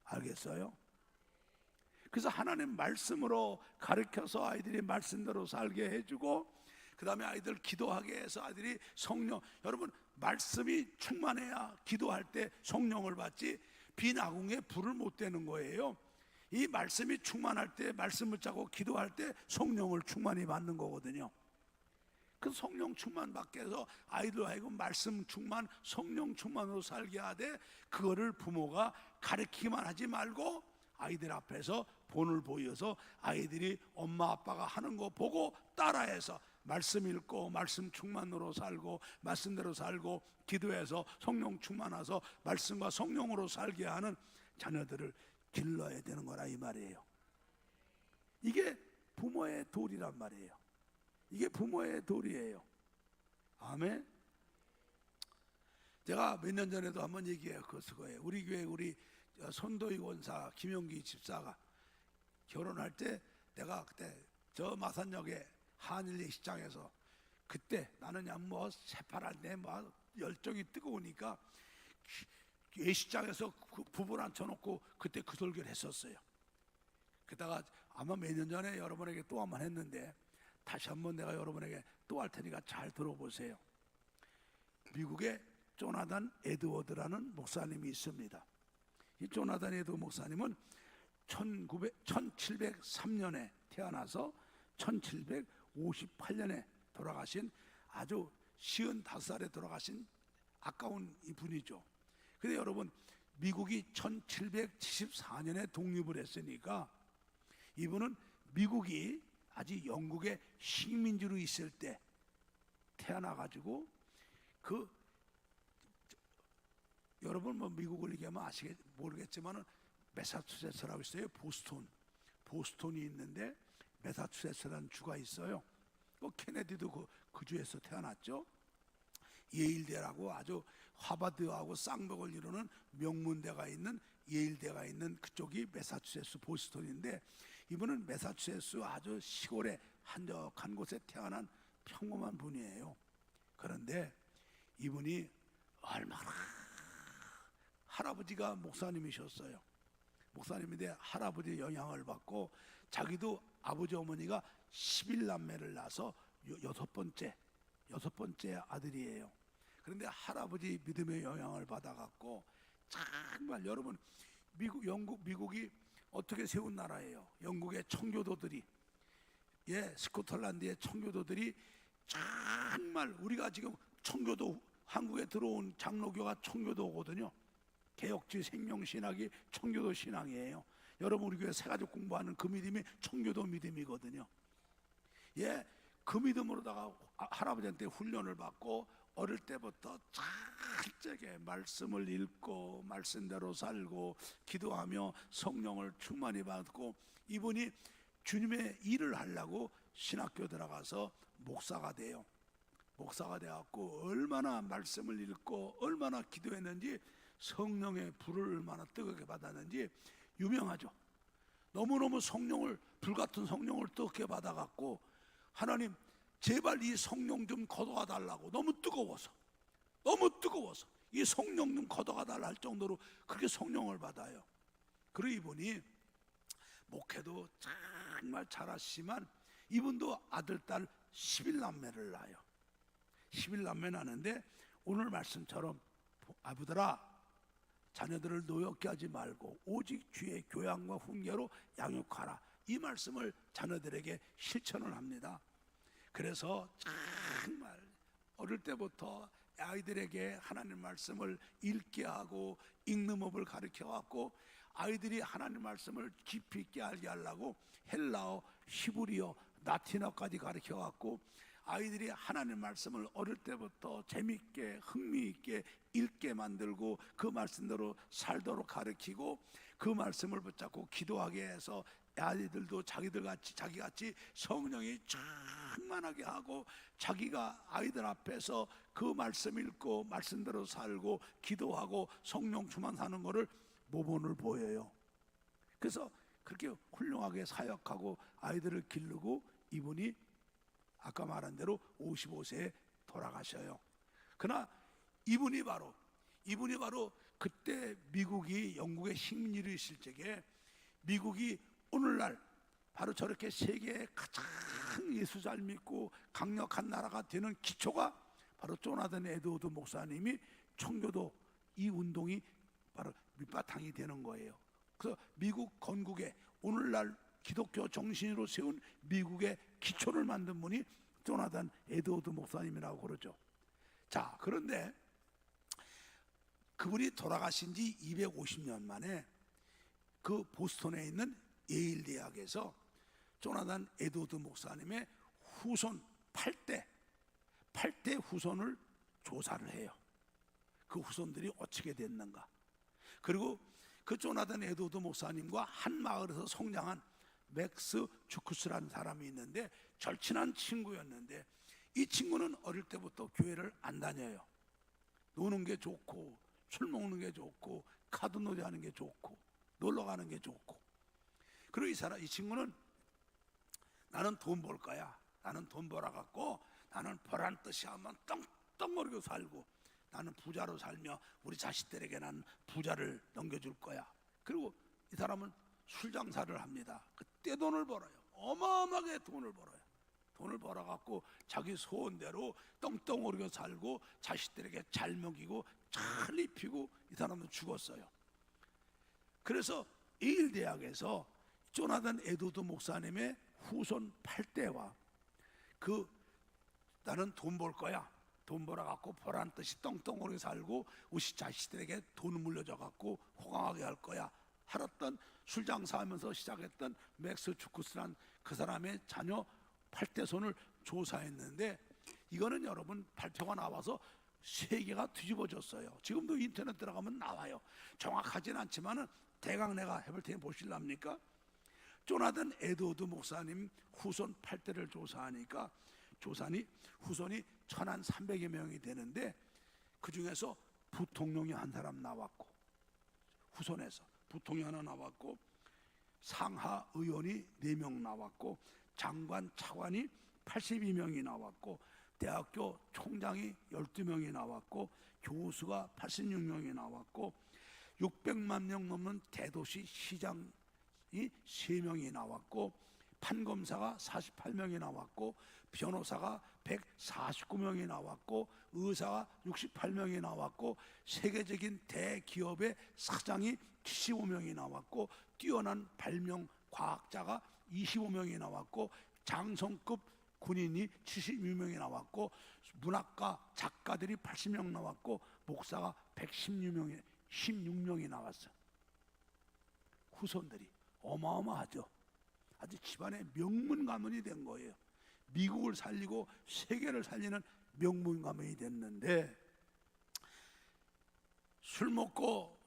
알겠어요? 그래서 하나님 말씀으로 가르쳐서 아이들이 말씀대로 살게 해주고, 그 다음에 아이들 기도하게 해서 아이들이 성령, 여러분 말씀이 충만해야 기도할 때 성령을 받지 빈 아궁에 불을 못 대는 거예요. 이 말씀이 충만할 때, 말씀을 짜고 기도할 때 성령을 충만히 받는 거거든요. 그 성령 충만 받게 해서 아이들 하여금 말씀 충만, 성령 충만으로 살게 하되, 그거를 부모가 가르치기만 하지 말고 아이들 앞에서 본을 보여서 아이들이 엄마 아빠가 하는 거 보고 따라해서 말씀 읽고 말씀 충만으로 살고 말씀대로 살고 기도해서 성령 충만해서 말씀과 성령으로 살게 하는 자녀들을 길러야 되는 거라 이 말이에요. 이게 부모의 도리란 말이에요. 이게 부모의 도리예요. 아멘. 제가 몇 년 전에도 한번 얘기해요. 그거예요. 우리 교회 우리 선도희 원사 김용기 집사가 결혼할 때, 내가 그때 저 마산역에 한일 예식장에서, 그때 나는 그냥 뭐 새파랄 때 뭐 열정이 뜨거우니까 예식장에서 부부를 앉혀놓고 그때 그 설교를 했었어요. 그다가 아마 몇 년 전에 여러분에게 또 한 번 했는데 다시 한번 내가 여러분에게 또 할 테니까 잘 들어보세요. 미국에 조나단 에드워드라는 목사님이 있습니다. 이 조나단 에드워드 목사님은 1703년에 태어나서 1758년에 돌아가신, 아주 55살에 돌아가신 아까운 이분이죠. 근데 여러분, 미국이 1774년에 독립을 했으니까 이분은 미국이 아직 영국의 식민지로 있을 때 태어나가지고, 여러분 뭐 미국을 얘기하면 모르겠지만은 매사추세츠라고 있어요. 보스턴이 있는데 매사추세츠라는 주가 있어요. 케네디도 그 주에서 태어났죠. 예일대라고 아주 하버드하고 쌍벽을 이루는 명문대가 있는 예일대가 있는 그쪽이 매사추세츠 보스턴인데, 이분은 매사추세츠 아주 시골의 한적한 곳에 태어난 평범한 분이에요. 그런데 이분이 얼마나, 할아버지가 목사님이셨어요. 목사님인데 할아버지의 영향을 받고, 자기도 아버지 어머니가 11남매를 낳아서 여섯 번째 아들이에요. 그런데 할아버지 믿음의 영향을 받아갖고, 정말 여러분, 미국이 어떻게 세운 나라예요. 영국의 청교도들이, 스코틀랜드의 청교도들이, 정말 우리가 지금 청교도, 한국에 들어온 장로교가 청교도거든요. 개혁주의 생명신학이 청교도 신앙이에요. 여러분, 우리 교회 새가족 공부하는 그 믿음이 청교도 믿음이거든요. 그 믿음으로다가 할아버지한테 훈련을 받고 어릴 때부터 철저하게 말씀을 읽고 말씀대로 살고 기도하며 성령을 충만히 받고, 이분이 주님의 일을 하려고 신학교 들어가서 목사가 돼요. 목사가 돼갖고 얼마나 말씀을 읽고 얼마나 기도했는지, 성령의 불을 얼마나 뜨겁게 받았는지 유명하죠. 너무너무 불같은 성령을 뜨겁게 받아갖고, 하나님 제발 이 성령 좀 걷어가 달라고, 너무 뜨거워서 이 성령 좀 걷어가 달라 할 정도로 그렇게 성령을 받아요. 그리고 이분이 목회도 정말 잘하시지만 이분도 아들, 딸 11남매를 낳아요. 11남매 낳는데 오늘 말씀처럼 아부들아 자녀들을 노엽게 하지 말고 오직 주의 교양과 훈계로 양육하라. 이 말씀을 자녀들에게 실천을 합니다. 그래서 정말 어릴 때부터 아이들에게 하나님 말씀을 읽게 하고 읽는 법을 가르쳐 갖고 아이들이 하나님 말씀을 깊이 있게 알게 하려고 헬라어, 히브리어, 라틴어까지 가르쳐 갖고 아이들이 하나님 말씀을 어릴 때부터 재밌게 흥미있게 읽게 만들고 그 말씀대로 살도록 가르치고 그 말씀을 붙잡고 기도하게 해서 아이들도 자기같이 성령이 충만하게 하고 자기가 아이들 앞에서 그 말씀 읽고 말씀대로 살고 기도하고 성령 충만 사는 거를 모본을 보여요. 그래서 그렇게 훌륭하게 사역하고 아이들을 기르고 이분이 아까 말한 대로 55세에 돌아가셔요. 그러나 이분이 바로 그때 미국이 영국의 식민지를 있을 적에 미국이 오늘날 바로 저렇게 세계에 가장 예수 잘 믿고 강력한 나라가 되는 기초가 바로 조나단 에드워드 목사님이 청교도 이 운동이 바로 밑바탕이 되는 거예요. 그래서 미국 건국에 오늘날 기독교 정신으로 세운 미국의 기초를 만든 분이 조나단 에드워드 목사님이라고 그러죠. 자, 그런데 그분이 돌아가신 지 250년 만에 그 보스턴에 있는 예일 대학에서 조나단 에드워드 목사님의 후손 8대 후손을 조사를 해요. 그 후손들이 어떻게 됐는가. 그리고 그 조나단 에드워드 목사님과 한 마을에서 성장한 맥스 주쿠스라는 사람이 있는데 절친한 친구였는데 이 친구는 어릴 때부터 교회를 안 다녀요. 노는 게 좋고 술 먹는 게 좋고 카드 놀이 하는 게 좋고 놀러 가는 게 좋고. 그리고 이 친구는 나는 돈 벌 거야. 나는 돈 벌어갖고 나는 보란 뜻이 하면 떵떵거리고 살고 나는 부자로 살며 우리 자식들에게 난 부자를 넘겨줄 거야. 그리고 이 사람은 술 장사를 합니다. 그때 돈을 벌어요. 어마어마하게 돈을 벌어요. 돈을 벌어갖고 자기 소원대로 떵떵거리고 살고 자식들에게 잘 먹이고 잘 입히고 이 사람은 죽었어요. 그래서 예일 대학에서 조나단 에드워드 목사님의 후손 8대와 그 나는 돈 벌 거야. 돈 벌어갖고 보란 뜻이 떵떵거리고 살고 우리 자식들에게 돈을 물려줘갖고 호강하게 할 거야. 하랬던 술 장사하면서 시작했던 맥스 주쿠스란 그 사람의 자녀 8대 손을 조사했는데 이거는 여러분 발표가 나와서 세계가 뒤집어졌어요. 지금도 인터넷 들어가면 나와요. 정확하진 않지만은 대강 내가 해볼 테니 보실랍니까? 조나단 에드워드 목사님 후손 8대를 조사하니까 후손이 1,300여 명이 되는데 그 중에서 부통령이 한 사람 나왔고 후손에서 부통령이 하나 나왔고 상하 의원이 4명 나왔고 장관 차관이 82명이 나왔고 대학교 총장이 12명이 나왔고 교수가 86명이 나왔고 600만 명 넘는 대도시 시장이 3명이 나왔고 판검사가 48명이 나왔고 변호사가 149명이 나왔고 의사가 68명이 나왔고 세계적인 대기업의 사장이 75명이 나왔고 뛰어난 발명 과학자가 25명이 나왔고 장성급 군인이 76명이 나왔고 문학가 작가들이 80명 나왔고 목사가 116명이 나왔어요. 후손들이 어마어마하죠. 아주 집안의 명문 가문이 된 거예요. 미국을 살리고 세계를 살리는 명문 가문이 됐는데 술 먹고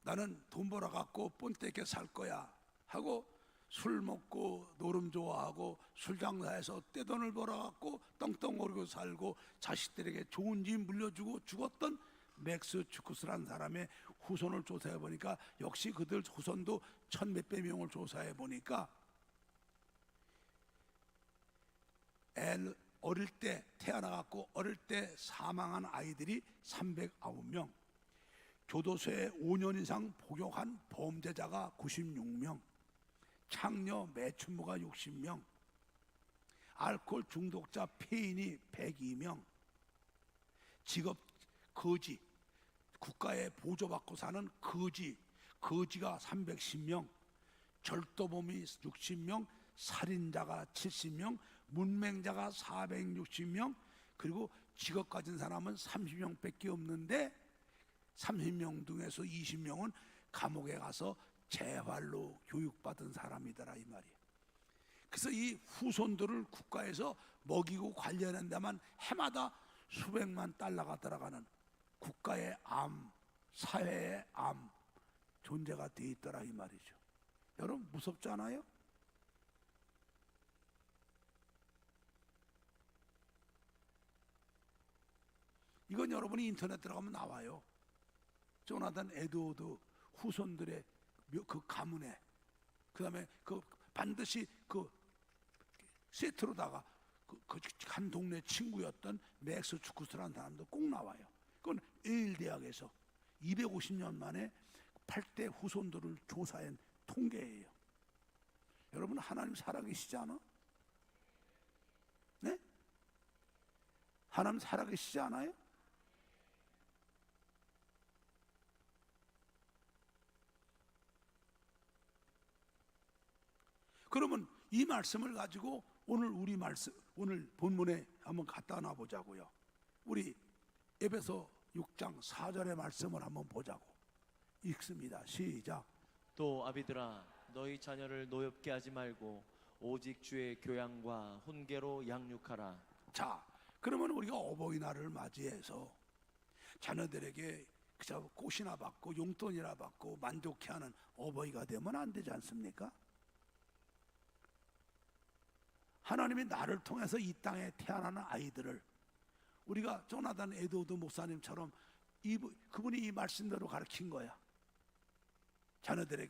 나는 돈 벌어갖고 뻔때게 살 거야 하고 술 먹고 노름 좋아하고 술 장사해서 떼돈을 벌어갖고 떵떵거리고 살고 자식들에게 좋은 집 물려주고 죽었던 맥스 주쿠스라는 사람의 후손을 조사해 보니까 역시 그들 후손도 1,000몇백 명을 조사해 보니까 어릴 때 태어나갖고 어릴 때 사망한 아이들이 309명, 교도소에 5년 이상 복역한 범죄자가 96명, 창녀 매춘부가 60명, 알코올 중독자 폐인이 102명, 직업 거지, 국가에 보조받고 사는 거지가 310명, 절도범이 60명, 살인자가 70명, 문맹자가 460명, 그리고 직업 가진 사람은 30명밖에 없는데 30명 중에서 20명은 감옥에 가서 재활로 교육받은 사람이더라 이 말이에요. 그래서 이 후손들을 국가에서 먹이고 관리하는 데만 해마다 수백만 달러가 들어가는 국가의 암, 사회의 암 존재가 돼 있더라 이 말이죠. 여러분 무섭지 않아요? 이건 여러분이 인터넷 들어가면 나와요. 조나단 에드워드 후손들의 그 가문에, 그 다음에 그 반드시 그 세트로다가 한 동네 친구였던 맥스 주쿠스라는 사람도 꼭 나와요. 그건 예일 대학에서 250년 만에 8대 후손들을 조사한 통계예요. 여러분 하나님 살아계시지 않아? 네? 하나님 살아계시지 않아요? 그러면 이 말씀을 가지고 오늘 본문에 한번 갖다 놔 보자고요. 우리 에베소 6장 4절의 말씀을 한번 보자고. 읽습니다. 시작. 또 아비들아 너희 자녀를 노엽게 하지 말고 오직 주의 교양과 훈계로 양육하라. 자, 그러면 우리가 어버이날을 맞이해서 자녀들에게 그저 꽃이나 받고 용돈이나 받고 만족해하는 어버이가 되면 안 되지 않습니까? 하나님이 나를 통해서 이 땅에 태어나는 아이들을 우리가 조나단 에드워드 목사님처럼 그분이 이 말씀대로 가르친 거야. 자녀들이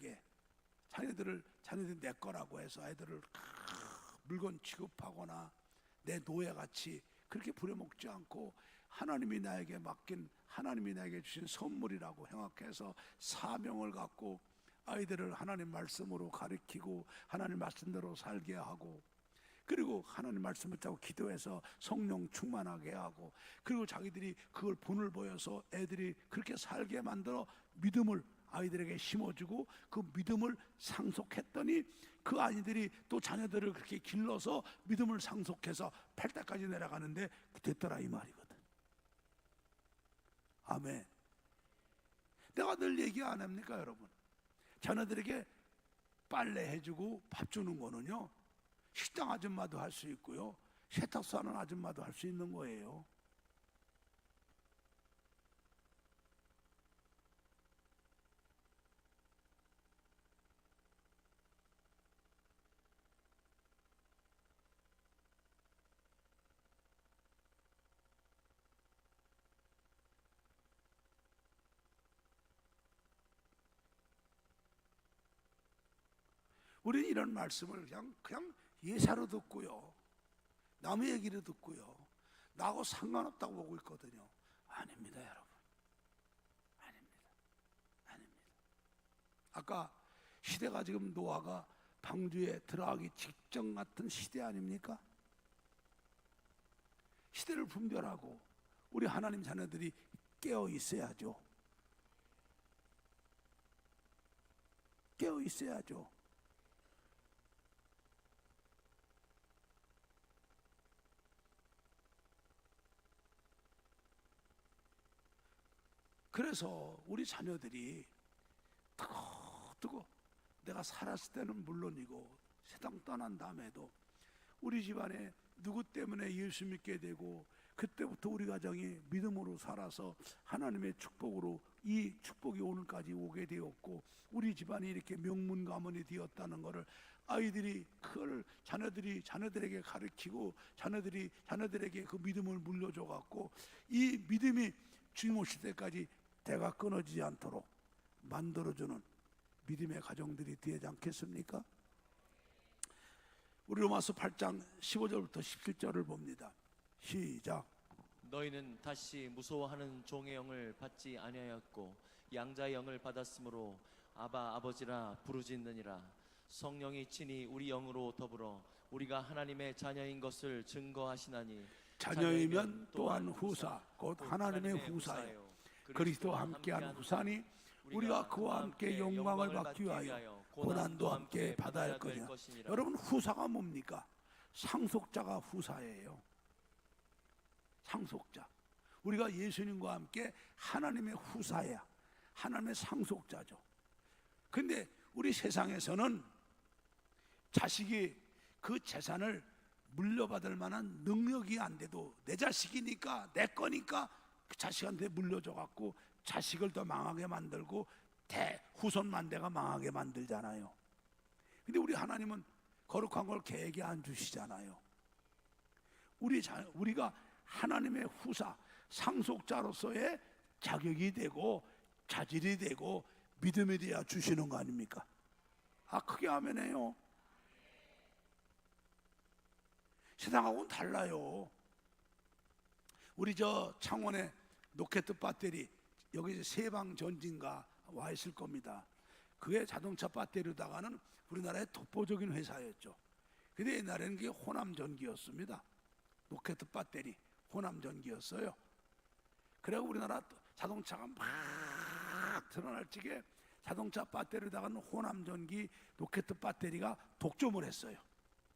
내 거라고 해서 아이들을 물건 취급하거나 내 노예같이 그렇게 부려먹지 않고 하나님이 나에게 주신 선물이라고 생각해서 사명을 갖고 아이들을 하나님 말씀으로 가르치고 하나님 말씀대로 살게 하고, 그리고 하나님 말씀을 붙잡고 기도해서 성령 충만하게 하고, 그리고 자기들이 그걸 본을 보여서 애들이 그렇게 살게 만들어 믿음을 아이들에게 심어주고 그 믿음을 상속했더니 그 아이들이 또 자녀들을 그렇게 길러서 믿음을 상속해서 8대까지 내려가는데 됐더라 이 말이거든. 아멘. 내가 늘 얘기 안 합니까 여러분? 자녀들에게 빨래 해주고 밥 주는 거는요, 식당 아줌마도 할 수 있고요, 세탁소 하는 아줌마도 할 수 있는 거예요. 우리는 이런 말씀을 그냥 예사로 듣고요, 남의 얘기를 듣고요, 나하고 상관없다고 보고 있거든요. 아닙니다 여러분, 아닙니다. 아까 시대가 지금 노아가 방주에 들어가기 직전 같은 시대 아닙니까? 시대를 분별하고 우리 하나님 자녀들이 깨어 있어야죠. 깨어 있어야죠. 그래서 우리 자녀들이 뜨거 내가 살았을 때는 물론이고 세상 떠난 다음에도 우리 집안에 누구 때문에 예수 믿게 되고 그때부터 우리 가정이 믿음으로 살아서 하나님의 축복으로 이 축복이 오늘까지 오게 되었고 우리 집안이 이렇게 명문 가문이 되었다는 것을 아이들이 그걸 자녀들에게 가르치고 자녀들에게 그 믿음을 물려줘 갖고 이 믿음이 주님 오실 때까지 대가 끊어지지 않도록 만들어주는 믿음의 가정들이 되지 않겠습니까? 우리 로마서 8장 15절부터 17절을 봅니다. 시작. 너희는 다시 무서워하는 종의 영을 받지 아니하였고 양자의 영을 받았으므로 아바 아버지라 부르짖느니라. 성령이 친히 우리 영으로 더불어 우리가 하나님의 자녀인 것을 증거하시나니 자녀이면 또한 후사 곧 하나님의 후사요 그리스도와 함께한 후사니 우리가 그와 함께 영광을 받기 위하여 고난도 함께 받아야 할 것이라. 여러분, 후사가 뭡니까? 상속자가 후사예요. 상속자. 우리가 예수님과 함께 하나님의 후사야. 하나님의 상속자죠. 근데 우리 세상에서는 자식이 그 재산을 물려받을 만한 능력이 안 돼도 내 자식이니까, 내 거니까 그 자식한테 물려줘 갖고 자식을 더 망하게 만들고 후손만대가 망하게 만들잖아요. 근데 우리 하나님은 거룩한 걸 계획에 안 주시잖아요. 우리가 하나님의 후사, 상속자로서의 자격이 되고 자질이 되고 믿음이 되어 주시는 거 아닙니까? 크게 하면해요. 세상하고는 달라요. 우리 저 창원에 로켓 배터리, 여기 세방 전진가 와 있을 겁니다. 그게 자동차 배터리로다가는 우리나라의 독보적인 회사였죠. 근데 옛날에는 그게 호남전기였습니다. 로켓 배터리 호남전기였어요. 그래서 우리나라 자동차가 막 드러날 적에 자동차 배터리로다가는 호남전기 로켓 배터리가 독점을 했어요.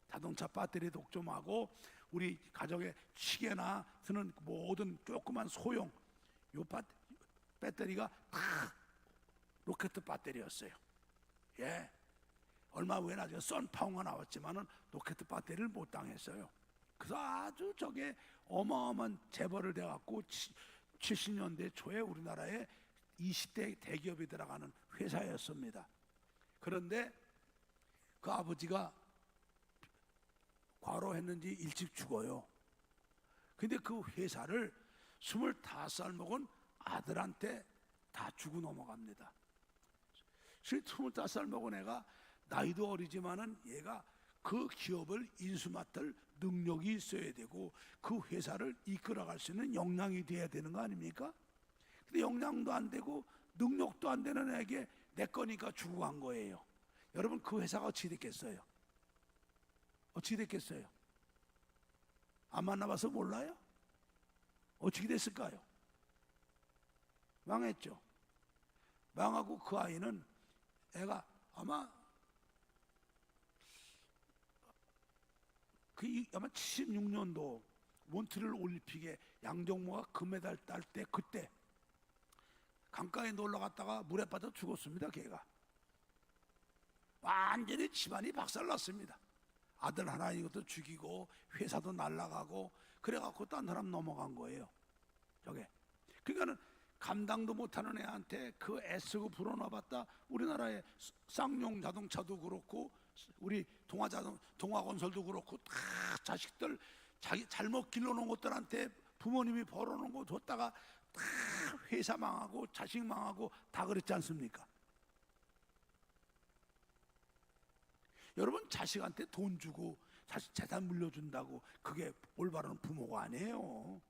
자동차 배터리 독점하고 우리 가정의 시계나 쓰는 모든 조그만 소형 요 배터리가 다 로켓 배터리였어요. 예, 얼마 후에 나중에 선파워가 나왔지만은 로켓 배터리를 못 당했어요. 그래서 아주 저게 어마어마한 재벌을 돼갖고 70년대 초에 우리나라에 20대 대기업이 들어가는 회사였습니다. 그런데 그 아버지가 과로했는지 일찍 죽어요. 근데 그 회사를 25살 먹은 아들한테 다 주고 넘어갑니다. 25살 먹은 애가 나이도 어리지만은 얘가 그 기업을 인수 맡을 능력이 있어야 되고 그 회사를 이끌어갈 수 있는 역량이 돼야 되는 거 아닙니까? 근데 역량도 안 되고 능력도 안 되는 애에게 내 거니까 주고 간 거예요. 여러분, 그 회사가 어찌 됐겠어요? 어찌 됐겠어요? 안 만나봐서 몰라요? 어떻게 됐을까요? 망했죠. 망하고 그 아이는 애가 아마 76년도 몬트리올 올림픽에 양정모가 금메달 딸 때 그때 강가에 놀러 갔다가 물에 빠져 죽었습니다. 걔가 완전히 집안이 박살났습니다. 아들 하나 이것도 죽이고 회사도 날라가고 그래갖고 딴 사람 넘어간 거예요. 저게 그러니까는 감당도 못하는 애한테 그 애쓰고 불어넣어봤다. 우리나라의 쌍용 자동차도 그렇고 우리 동아건설도 그렇고 다 자식들 자기 잘못 길러놓은 것들한테 부모님이 벌어놓은 거 줬다가 다 회사 망하고 자식 망하고 다 그랬지 않습니까? 여러분, 자식한테 돈 주고 자식 재산 물려준다고 그게 올바른 부모가 아니에요.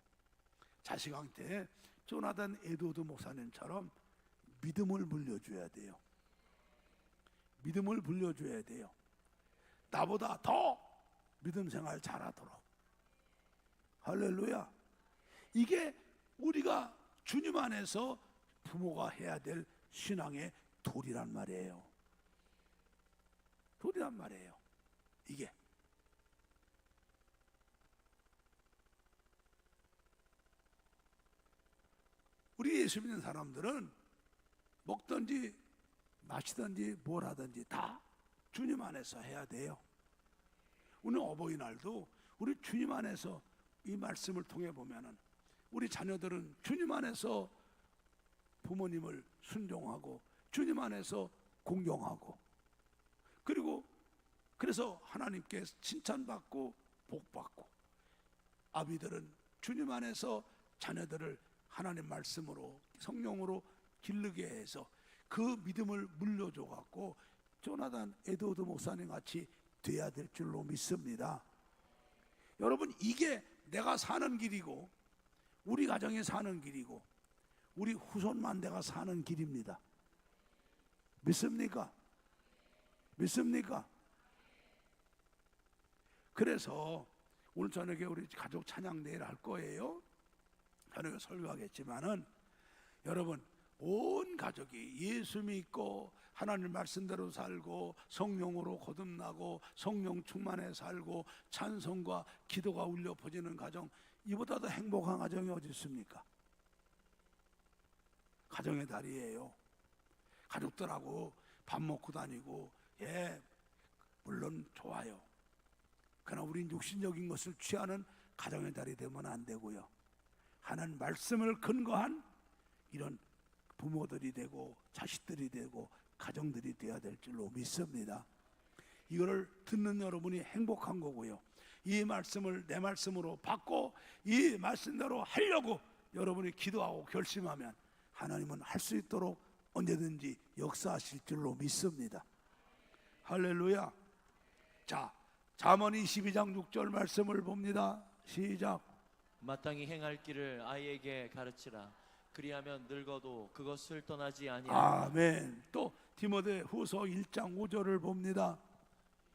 자식한테 조나단 에드워드 목사님처럼 믿음을 물려줘야 돼요. 믿음을 물려줘야 돼요. 나보다 더 믿음 생활 잘하도록. 할렐루야. 이게 우리가 주님 안에서 부모가 해야 될 신앙의 도리란 말이에요. 도리란 말이에요. 이게 우리 예수 믿는 사람들은 먹든지 마시든지 뭘 하든지 다 주님 안에서 해야 돼요. 오늘 어버이날도 우리 주님 안에서 이 말씀을 통해 보면은 우리 자녀들은 주님 안에서 부모님을 순종하고 주님 안에서 공경하고 그리고 그래서 하나님께 칭찬받고 복받고 아비들은 주님 안에서 자녀들을 하나님 말씀으로 성령으로 기르게 해서 그 믿음을 물려줘 갖고 조나단 에드워드 목사님 같이 돼야 될 줄로 믿습니다. 여러분, 이게 내가 사는 길이고 우리 가정이 사는 길이고 우리 후손만대가 사는 길입니다. 믿습니까? 믿습니까? 그래서 오늘 저녁에 우리 가족 찬양 내일 할 거예요. 저녁에 설교하겠지만은 여러분 온 가족이 예수 믿고 하나님 말씀대로 살고 성령으로 거듭나고 성령 충만해 살고 찬송과 기도가 울려 퍼지는 가정, 이보다 더 행복한 가정이 어디 있습니까? 가정의 달이에요. 가족들하고 밥 먹고 다니고, 물론 좋아요. 그러나 우린 육신적인 것을 취하는 가정의 달이 되면 안 되고요. 하나님 말씀을 근거한 이런 부모들이 되고 자식들이 되고 가정들이 되어야 될 줄로 믿습니다. 이거를 듣는 여러분이 행복한 거고요. 이 말씀을 내 말씀으로 받고 이 말씀대로 하려고 여러분이 기도하고 결심하면 하나님은 할 수 있도록 언제든지 역사하실 줄로 믿습니다. 할렐루야. 자, 잠언 22장 6절 말씀을 봅니다. 시작. 마땅히 행할 길을 아이에게 가르치라. 그리하면 늙어도 그것을 떠나지 아니하리라. 아멘. 또 디모데 후서 1장 5절을 봅니다.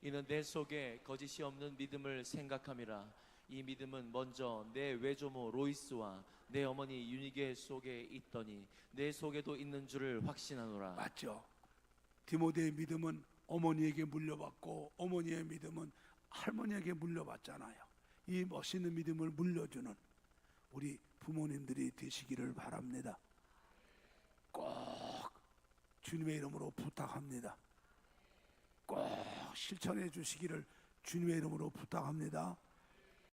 이는 내 속에 거짓이 없는 믿음을 생각함이라. 이 믿음은 먼저 내 외조모 로이스와 내 어머니 유니게 속에 있더니 내 속에도 있는 줄을 확신하노라. 맞죠? 디모데의 믿음은 어머니에게 물려받고 어머니의 믿음은 할머니에게 물려받잖아요. 이 멋있는 믿음을 물려주는 우리 부모님들이 되시기를 바랍니다. 꼭 주님의 이름으로 부탁합니다. 꼭 실천해 주시기를 주님의 이름으로 부탁합니다.